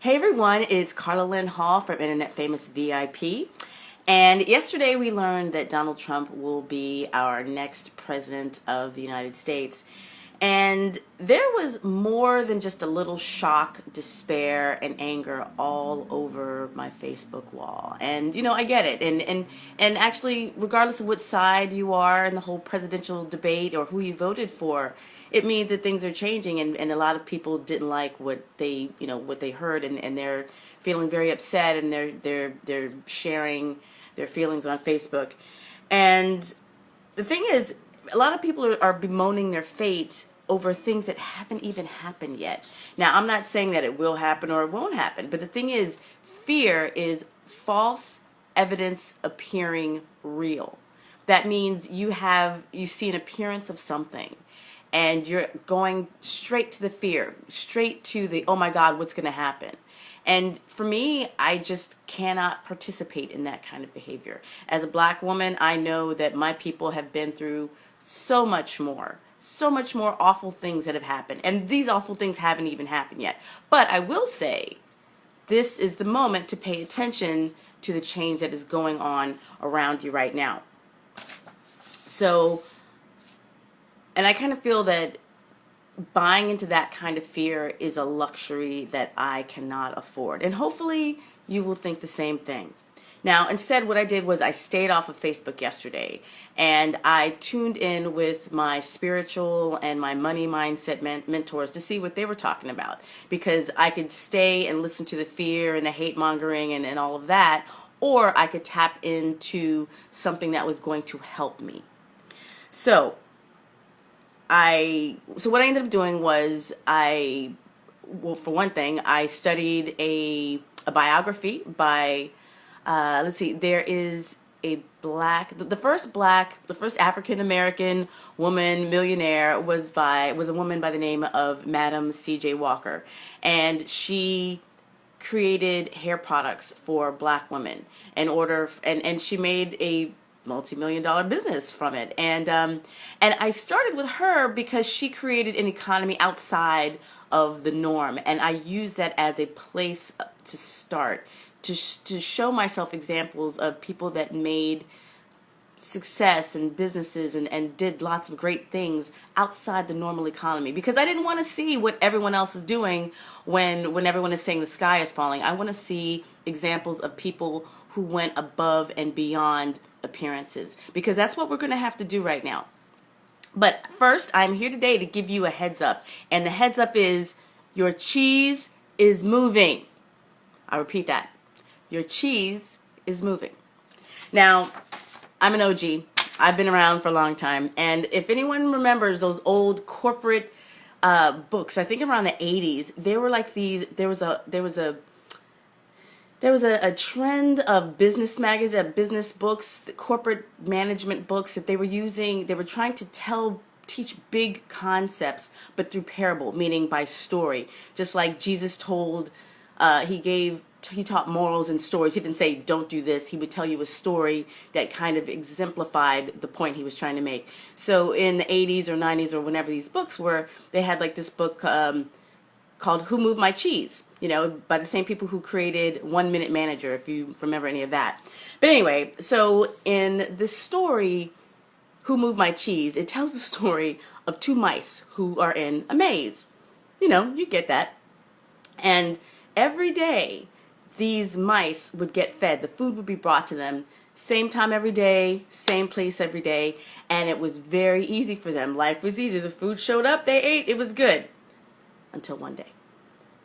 Hey everyone, it's Carla Lynn Hall from Internet Famous VIP. And yesterday we learned that Donald Trump will be our next president of the United States. And there was more than just a little shock, despair, and anger all over my Facebook wall. And I get it. And actually, regardless of what side you are in the whole presidential debate or who you voted for, it means that things are changing, and a lot of people didn't like what they heard, and they're feeling very upset, and they're sharing their feelings on Facebook. And the thing is, a lot of people are bemoaning their fate over things that haven't even happened yet. Now, I'm not saying that it will happen or it won't happen, but the thing is, fear is false evidence appearing real. That means you see an appearance of something, and you're going straight to the fear, straight to the, oh my God, what's going to happen? And for me, I just cannot participate in that kind of behavior. As a black woman, I know that my people have been through so much more awful things that have happened. And these awful things haven't even happened yet. But I will say, this is the moment to pay attention to the change that is going on around you right now. So, and I kind of feel that buying into that kind of fear is a luxury that I cannot afford. And hopefully you will think the same thing. Now, instead, what I did was I stayed off of Facebook yesterday, and I tuned in with my spiritual and my money mindset mentors to see what they were talking about, because I could stay and listen to the fear and the hate mongering and all of that, or I could tap into something that was going to help me. So what I ended up doing was for one thing, I studied a biography by, there is the first African-American woman millionaire was a woman by the name of Madam C.J. Walker. And she created hair products for black women and she made a multi-million-dollar business from it. And I started with her because she created an economy outside of the norm, and I used that as a place to start, to show myself examples of people that made success and businesses and did lots of great things outside the normal economy, because I didn't want to see what everyone else is doing when everyone is saying the sky is falling. I want to see examples of people who went above and beyond appearances, because that's what we're going to have to do right now. But first, I'm here today to give you a heads up, and the heads up is your cheese is moving. I'll repeat that. Your cheese is moving. Now, I'm an OG. I've been around for a long time, and if anyone remembers those old corporate books, I think around the 80s, they were like these. There was a trend of business magazines, business books, corporate management books that they were using. They were trying to teach big concepts, but through parable, meaning by story. Just like Jesus told, he taught morals and stories. He didn't say, don't do this. He would tell you a story that kind of exemplified the point he was trying to make. So in the 80s or 90s or whenever these books were, they had like this book called Who Moved My Cheese? By the same people who created 1 Minute Manager, if you remember any of that. But anyway, so in this story, Who Moved My Cheese, it tells the story of two mice who are in a maze. You get that. And every day, these mice would get fed. The food would be brought to them, same time every day, same place every day, and it was very easy for them. Life was easy. The food showed up, they ate, it was good. Until one day.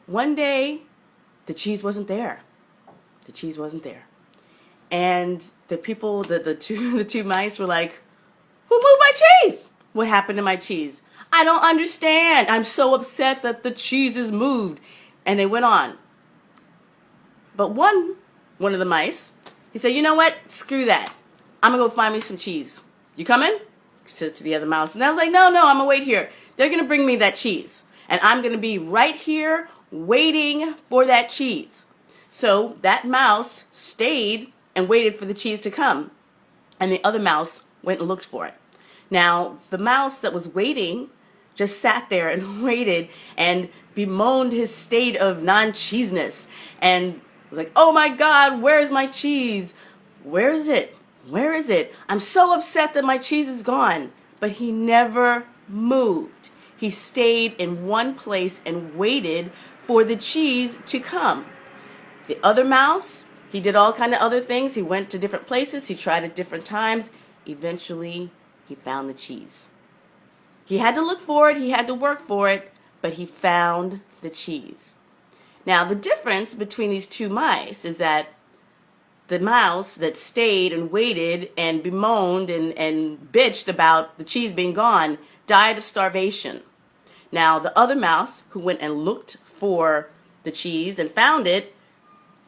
One day, the cheese wasn't there. The cheese wasn't there. And the people, the two mice were like, who moved my cheese? What happened to my cheese? I don't understand. I'm so upset that the cheese is moved. And they went on. But one of the mice, he said, you know what? Screw that. I'm going to go find me some cheese. You coming? He said to the other mouse. And I was like, no, I'm going to wait here. They're going to bring me that cheese. And I'm going to be right here waiting for that cheese. So that mouse stayed and waited for the cheese to come. And the other mouse went and looked for it. Now, the mouse that was waiting just sat there and waited and bemoaned his state of non-cheeseness and was like, oh my God, where's my cheese? Where is it? Where is it? I'm so upset that my cheese is gone. But he never moved. He stayed in one place and waited for the cheese to come. The other mouse, he did all kind of other things. He went to different places. He tried at different times. Eventually, he found the cheese. He had to look for it. He had to work for it, but he found the cheese. Now, the difference between these two mice is that the mouse that stayed and waited and bemoaned and bitched about the cheese being gone died of starvation. Now, the other mouse who went and looked for the cheese and found it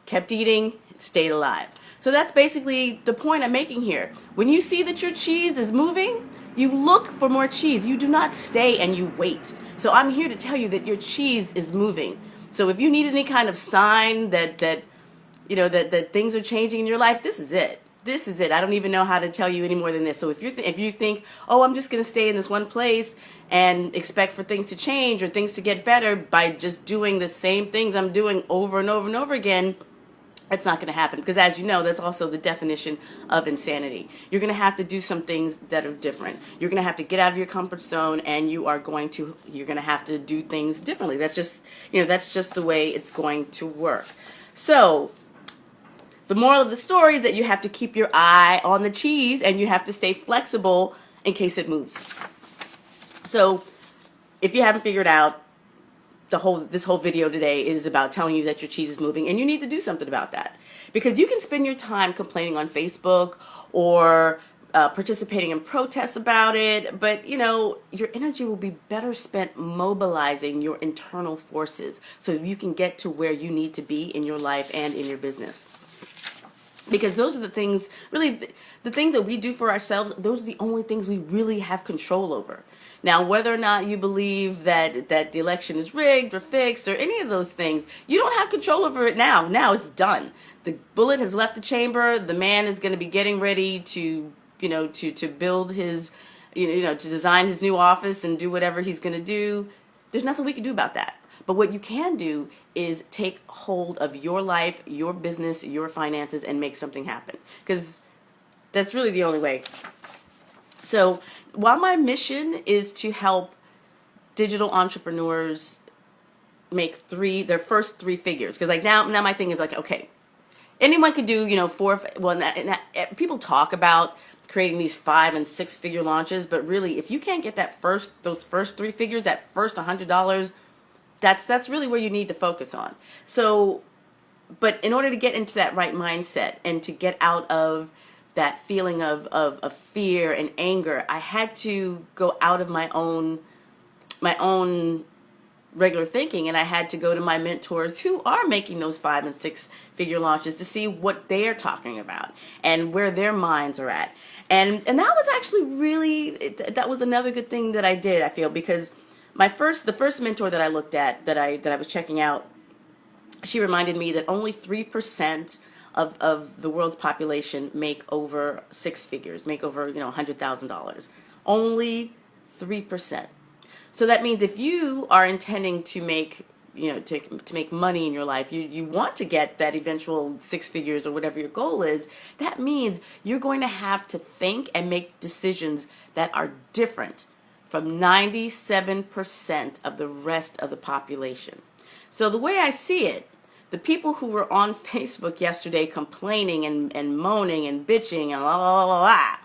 kept eating, stayed alive. So that's basically the point I'm making here. When you see that your cheese is moving, you look for more cheese. You do not stay and you wait. So I'm here to tell you that your cheese is moving. So if you need any kind of sign that things are changing in your life, this is it. This is it. I don't even know how to tell you any more than this. So if you think, oh, I'm just going to stay in this one place and expect for things to change or things to get better by just doing the same things I'm doing over and over and over again, it's not going to happen. Because as you know, that's also the definition of insanity. You're going to have to do some things that are different. You're going to have to get out of your comfort zone, and you're going to have to do things differently. That's just the way it's going to work. So the moral of the story is that you have to keep your eye on the cheese and you have to stay flexible in case it moves. So if you haven't figured out, this whole video today is about telling you that your cheese is moving, and you need to do something about that. Because you can spend your time complaining on Facebook or participating in protests about it, but your energy will be better spent mobilizing your internal forces so you can get to where you need to be in your life and in your business. Because those are the things, really, the things that we do for ourselves, those are the only things we really have control over. Now, whether or not you believe that the election is rigged or fixed or any of those things, you don't have control over it now. Now it's done. The bullet has left the chamber. The man is going to be getting ready to build his, to design his new office and do whatever he's going to do. There's nothing we can do about that. But what you can do is take hold of your life, your business, your finances, and make something happen. Because that's really the only way. So while my mission is to help digital entrepreneurs make their first three figures, because like now my thing is like, okay, anyone could do, people talk about creating these 5 and 6 figure launches, but really if you can't get those first 3 figures, that first $100, that's really where you need to focus on. So, but in order to get into that right mindset and to get out of that feeling of fear and anger, I had to go out of my own regular thinking, and I had to go to my mentors who are making those 5 and 6 figure launches to see what they're talking about and where their minds are at. And that was actually that was another good thing that I did, I feel, because the first mentor that I looked at, that I was checking out, she reminded me that only 3% of the world's population make over 6 figures, make over $100,000. Only 3%. So that means if you are intending to make to make money in your life, you want to get that eventual 6 figures or whatever your goal is, that means you're going to have to think and make decisions that are different from 97% of the rest of the population. So the way I see it, the people who were on Facebook yesterday complaining and moaning and bitching and la la la la,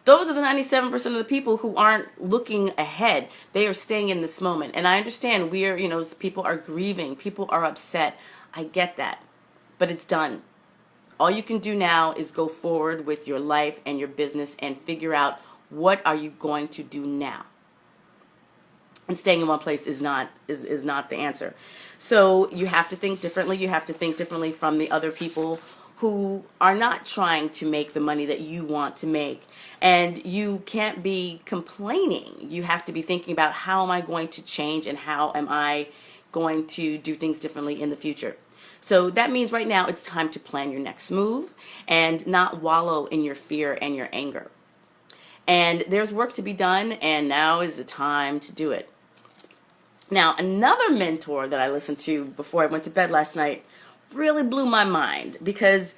those are the 97% of the people who aren't looking ahead. They are staying in this moment. And I understand people are grieving, people are upset. I get that. But it's done. All you can do now is go forward with your life and your business and figure out what are you going to do now. And staying in one place is not the answer. So you have to think differently. You have to think differently from the other people who are not trying to make the money that you want to make. And you can't be complaining. You have to be thinking about, how am I going to change and how am I going to do things differently in the future? So that means right now it's time to plan your next move and not wallow in your fear and your anger. And there's work to be done, and now is the time to do it. Now, another mentor that I listened to before I went to bed last night really blew my mind, because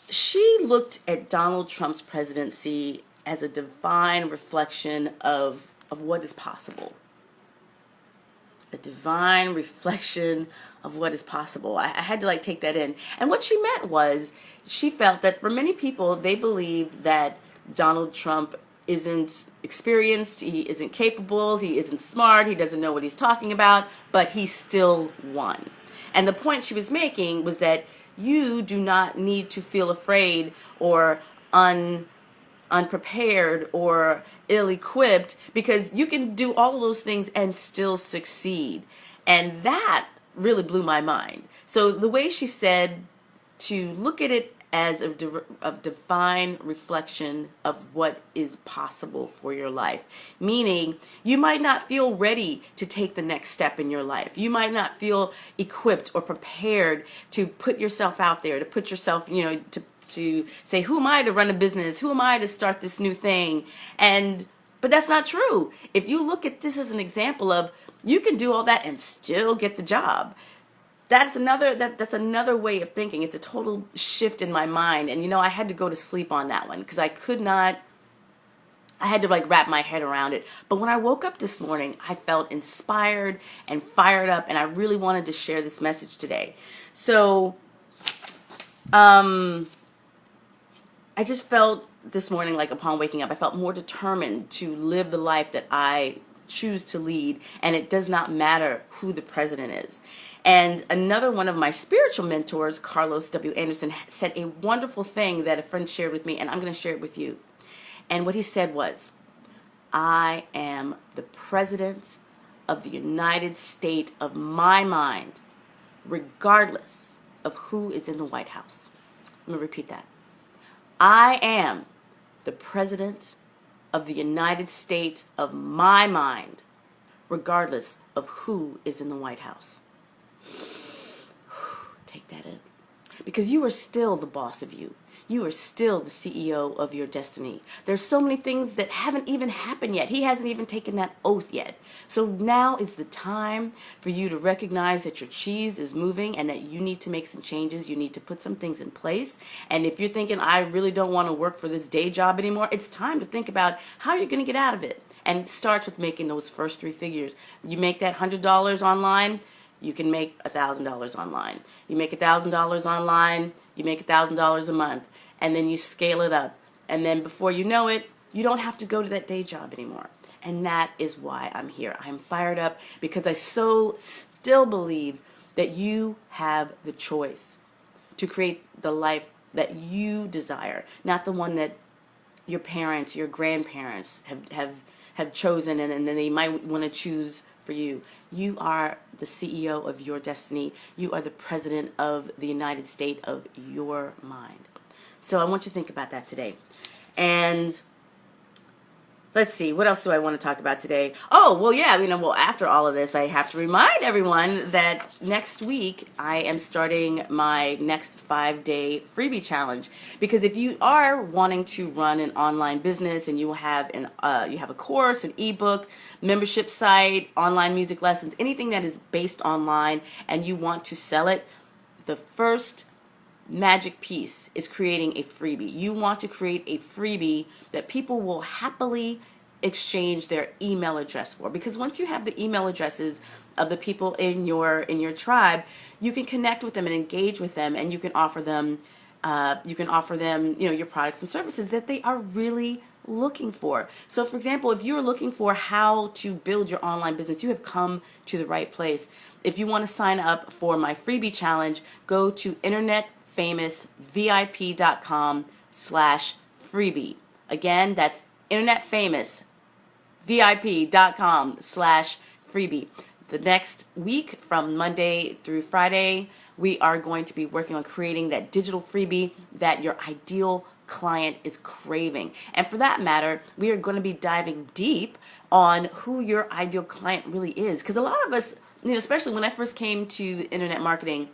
she looked at Donald Trump's presidency as a divine reflection of what is possible. A divine reflection of what is possible. I had to take that in. And what she meant was, she felt that for many people, they believe that Donald Trump isn't experienced, he isn't capable, he isn't smart, he doesn't know what he's talking about, but he still won. And the point she was making was that you do not need to feel afraid or unprepared or ill-equipped, because you can do all of those things and still succeed. And that really blew my mind. So the way she said to look at it as a divine reflection of what is possible for your life. Meaning, you might not feel ready to take the next step in your life. You might not feel equipped or prepared to put yourself out there, to put yourself, to say, who am I to run a business? Who am I to start this new thing? But that's not true. If you look at this as an example of, you can do all that and still get the job. That's another way of thinking. It's a total shift in my mind. And I had to go to sleep on that one, because I had to wrap my head around it. But when I woke up this morning, I felt inspired and fired up, and I really wanted to share this message today. So, I just felt this morning, upon waking up, I felt more determined to live the life that I choose to lead, and it does not matter who the president is. And another one of my spiritual mentors, Carlos W. Anderson, said a wonderful thing that a friend shared with me, and I'm going to share it with you. And what he said was, I am the president of the United States of my mind, regardless of who is in the White House. I'm going to repeat that. I am the president of the United States of my mind, regardless of who is in the White House. Take that in. Because you are still the boss of you. You are still the CEO of your destiny. There's so many things that haven't even happened yet. He hasn't even taken that oath yet. So now is the time for you to recognize that your cheese is moving and that you need to make some changes. You need to put some things in place. And if you're thinking, I really don't want to work for this day job anymore, it's time to think about how you're going to get out of it. And it starts with making those first 3 figures. You make that $100 online, you can make $1,000 online. You make $1,000 online, you make $1,000 a month, and then you scale it up. And then before you know it, you don't have to go to that day job anymore. And that is why I'm here. I'm fired up because I so still believe that you have the choice to create the life that you desire, not the one that your parents, your grandparents have chosen, and then they might want to choose for you. You are the CEO of your destiny. You are the president of the United States of your mind. So I want you to think about that today. And let's see, what else do I want to talk about today? Oh, well, yeah, after all of this, I have to remind everyone that next week I am starting my next 5-day freebie challenge. Because if you are wanting to run an online business and you have a course, an ebook, membership site, online music lessons, anything that is based online, and you want to sell it, the first magic piece is creating a freebie. You want to create a freebie that people will happily exchange their email address for, because once you have the email addresses of the people in your tribe, you can connect with them and engage with them, and you can offer them your products and services that they are really looking for. So for example, if you're looking for how to build your online business, you have come to the right place. If you want to sign up for my freebie challenge, go to internetfamousvip.com/freebie. Again, that's internetfamousvip.com/freebie. The next week, from Monday through Friday, we are going to be working on creating that digital freebie that your ideal client is craving. And for that matter, we are going to be diving deep on who your ideal client really is. Because a lot of us, especially when I first came to internet marketing,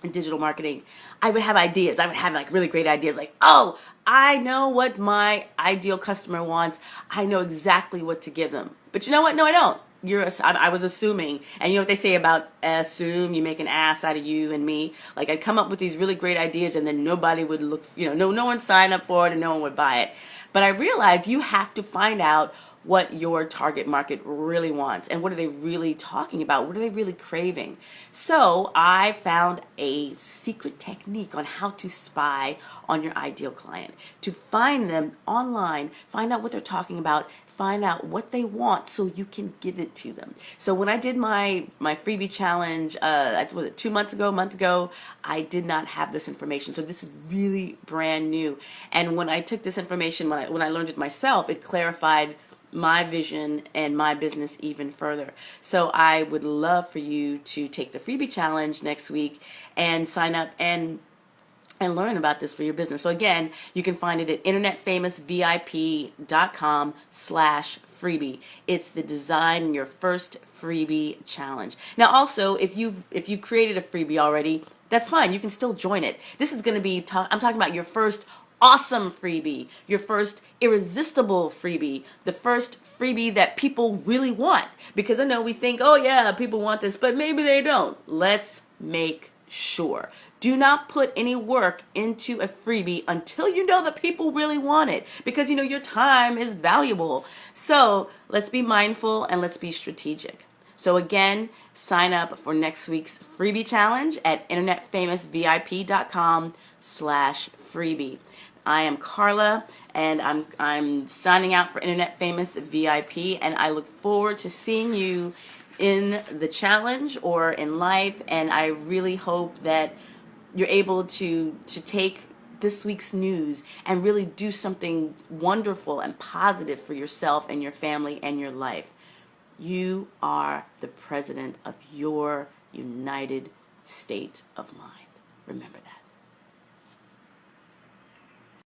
in digital marketing, I would have ideas. I would have like really great ideas like, oh, I know what my ideal customer wants. I know exactly what to give them. But you know what? No, I don't. I was assuming. And you know what they say about assume, you make an ass out of you and me. Like I'd come up with these really great ideas and then nobody would look, no one signed up for it and no one would buy it. But I realized you have to find out what your target market really wants and what are they really talking about? What are they really craving? So I found a secret technique on how to spy on your ideal client, to find them online, find out what they're talking about, find out what they want so you can give it to them. So when I did my freebie challenge, was it 2 months ago, a month ago, I did not have this information. So this is really brand new. And when I took this information, when I learned it myself, it clarified my vision and my business even further. So I would love for you to take the freebie challenge next week and sign up and learn about this for your business. So again, you can find it at internetfamousvip.com/freebie. It's the design your first freebie challenge. Now also, if you've created a freebie already, that's fine. You can still join it. This is going to be, I'm talking about your first awesome freebie, your first irresistible freebie, the first freebie that people really want. Because I know we think, oh yeah, people want this, but maybe they don't. Let's make sure. Do not put any work into a freebie until you know that people really want it, because your time is valuable. So let's be mindful and let's be strategic. So again, sign up for next week's freebie challenge at internetfamousvip.com/freebie. I am Carla, and I'm signing out for Internet Famous VIP, and I look forward to seeing you in the challenge or in life. And I really hope that you're able to take this week's news and really do something wonderful and positive for yourself and your family and your life. You are the president of your United State of Mind. Remember that.